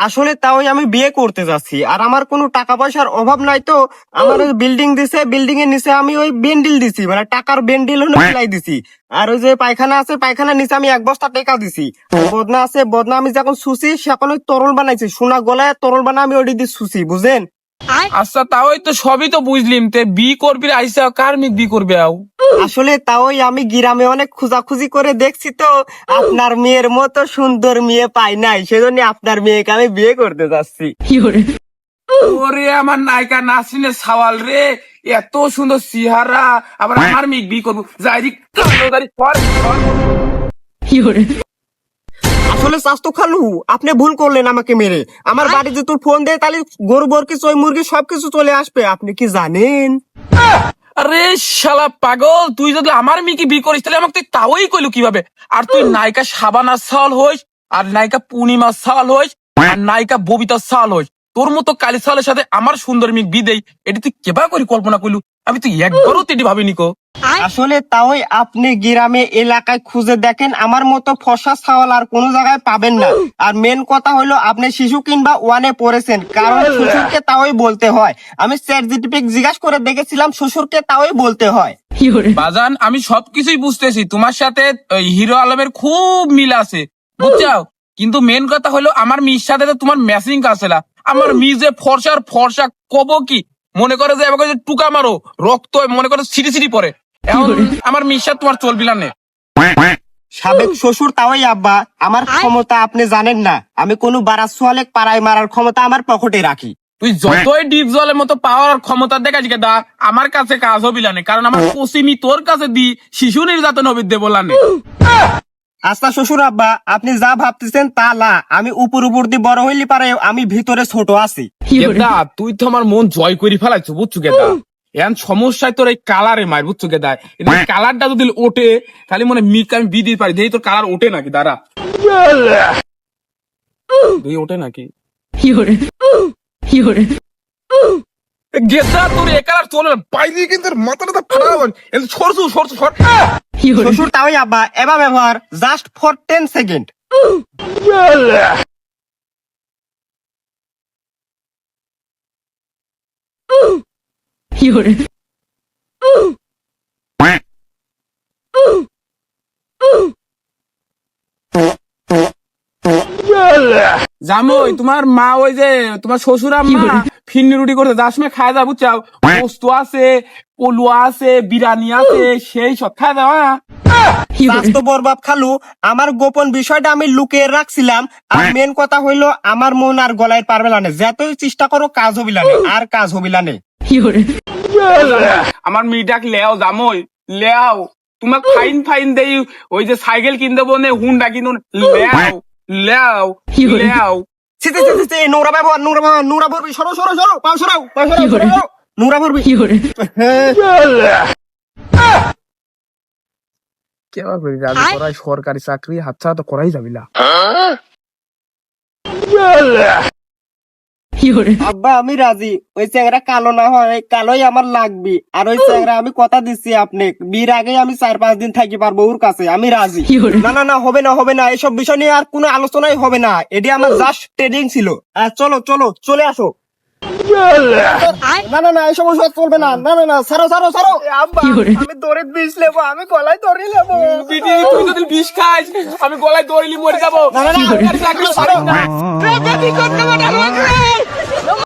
আসলে তাও আমি বিয়ে করতে যাচ্ছি, আর আমার কোনো টাকা পয়সার অভাব নাই। তো আমার ওই বিল্ডিং দিছে, বিল্ডিং এর নিচে আমি ওই বেন্ডিল দিছি, মানে টাকার বেন্ডিল সেলাই দিছি। আর ওই যে পায়খানা আছে, পায়খানার নিচে আমি 1 বস্তা টাকা দিছি। বদনা আছে, বদনা আমি যখন শুছি সেখন ওই তরল বানাইছি, সোনা গলায় তরল বানা আমি ওটি দিয়ে শুছি, বুঝেন? আচ্ছা তাও তো সবই তো বুঝলিম, তে বি করবি আইসা কার মিক বি করবে আও? আসলে তাও আমি গ্রামে অনেক খোঁজাখুঁজি করে দেখছি, তো আপনার মেয়ের মতো সুন্দর মেয়ে পাই নাই, সেজন্য আপনার মেয়েকে আমি বিয়ে করতে যাচ্ছি। ওরে আমার নায়িকা নাসরিনের সওয়াল রে, এত সুন্দর চেহারা, আবার আমার মিক বি করবো যাইরি কালো দাড়ি পর। আসলে স্বাস্থ্য খালু, আপনি ভুল করলেন আমাকে মেরে। আমার বাড়িতে তোর ফোন দেয়, তাহলে গরু বরকি চই মুরগি সবকিছু চলে আসবে, আপনি কি জানেন? আরে শালা পাগল, তুই যদি আমার মিকি বি করিস তাহলে আমাকে তুই তাওই কইলু কিভাবে? আর তুই নায়িকা শাবানা সাল হইস, আর নায়িকা পূর্ণিমা সাল হইস, আর নায়িকা ববিতা সাল হইস, তোর মতো কালি সালের সাথে আমার সুন্দর মিক বি দেই, এটা তুই কেবা করে কল্পনা কইলু? আমি তুই একবারও তেটি ভাবিনি কো। আসলে তাও আপনি গ্রামে এলাকায় খুঁজে দেখেন, আমার মতো ফসা ছাওয়াল আর কোনো জায়গায় পাবেন না। আর মেন কথা হলো, আপনি শিশু কিংবা ওয়ানে পড়েছেন, কারণ শ্বশুরকে তাওই বলতে হয়। আমি চ্যাট জিপিটি জিজ্ঞাসা করে দেখেছিলাম, শ্বশুরকে তাওই বলতে হয়। বাজান আমি সবকিছুই বুঝতেছি, তোমার সাথে ওই হিরো আলমের খুব মিল আছে, বুঝছাও? কিন্তু মেন কথা হলো আমার মির সাথে তো তোমার ম্যাচিং আছে না। আমার মি যে ফর্সার ফর্সা কব কি, মনে করে যে আমাকে যে টুকা মারো রক্ত মনে করে সিটি সিটি পরে, এখন আমার মির সাথে তোমার চলবি না নে। সাবেক শ্বশুর তাওই আব্বা, আমার ক্ষমতা আপনি জানেন না। আমি কোনো বারাত সোয়ালে পাড়ায় মারার ক্ষমতা আমার পকেটে রাখি। তুই যতই ডিপ জলের মতো পাওয়ার ক্ষমতা দেখাস দা, আমার কাছে কাজ হবি না, কারণ আমার পশ্চিমি তোর কাছে দি শিশু নির্যাতন হবি দে বলানে। আচ্ছা শ্বশুর আব্বা, আপনি যা ভাবতেছেন তা না। আমি উপর উপর দিয়ে বড় হইলে পারে, আমি ভিতরে ছোট আছি। গেদা তুই তো আমার মন জয় করি ফেলাইছো, বুঝছো গেদা? এখন সমস্যায় তোর এই কালারে মার, বুঝছো গেদা? কালারটা যদি ওঠে তাহলে মনে মিক আমি বিদি পারি, দেখি তোর কালার ওঠে নাকি, দাঁড়া দেখি ওঠে নাকি। গেদা তোর এ কালার চলে না, বাইরে কিন্তু মাথাটা তো ফাটা হবে। সরছু সরছু সর। শ্বশুর তাওই আব্বা, এবার ব্যবহার জাস্ট ফর 10 সেকেন্ড। জামই তোমার মা ওই যে তোমার শ্বশুর আম্মা ফিন্নি রুটি করতে যার সময় খায় যা, বুঝছাও? পোস্ত আছে, পলুয়া আছে, বিরিয়ানি আছে, সেই সব খায় দাও। স্বাস্থ্য বরবাদ খালু, আমার গোপন বিষয়টা আমি লুকিয়ে রাখছিলাম। আর মেন কথা হইলো, আমার মন আর গলায় পারবে না, যতই চেষ্টা করো কাজ হবিলানে, আর কাজ হবিলানে। আমার মিটাক লেও জামই লেও, তোমাক ফাইন ফাইন দেই, ওই যে সাইকেল কিনতে বনে, হুন্ডা কিনুন, লেও লেও লেও। নোংরা ব্যবহার, নোংরা ব্যবহার, নোংরা ভরবি, সরো সরো সরো, পাও সরাও, পাও সরাও, নোংরা ভরবি। কেবা করি রাজি করাই সরকারি চাকরি হাতছাড়া তো করাই যাবি না। আব্বা আমি রাজি, ওই চ্যাংরা কালো না হয়, কালোই আমার লাগবে। আর ওই চ্যাংরা আমি কথা দিচ্ছি আপনি, বিয়ের আগে আমি 4-5 দিন থাকি পারবো ওর কাছে, আমি রাজি। না না না, হবে না হবে না, এসব বিষয় নিয়ে আর কোনো আলোচনাই হবে না, এটি আমার জাস্ট ট্রেডিং ছিল। চলো চলো চলে আসো। না না না, এসব ওষুধ চলবে না, না না না, ছাড়ো ছাড়ো ছাড়ো। আব্বা আমি দড়ির বিষ লেবো, আমি গলায় দড়ি লেবো। বিটি তুই যদি বিষ খাস আমি গলায় দড়িলি মরে যাবো। না না না, চাকরি ছাড়ো না।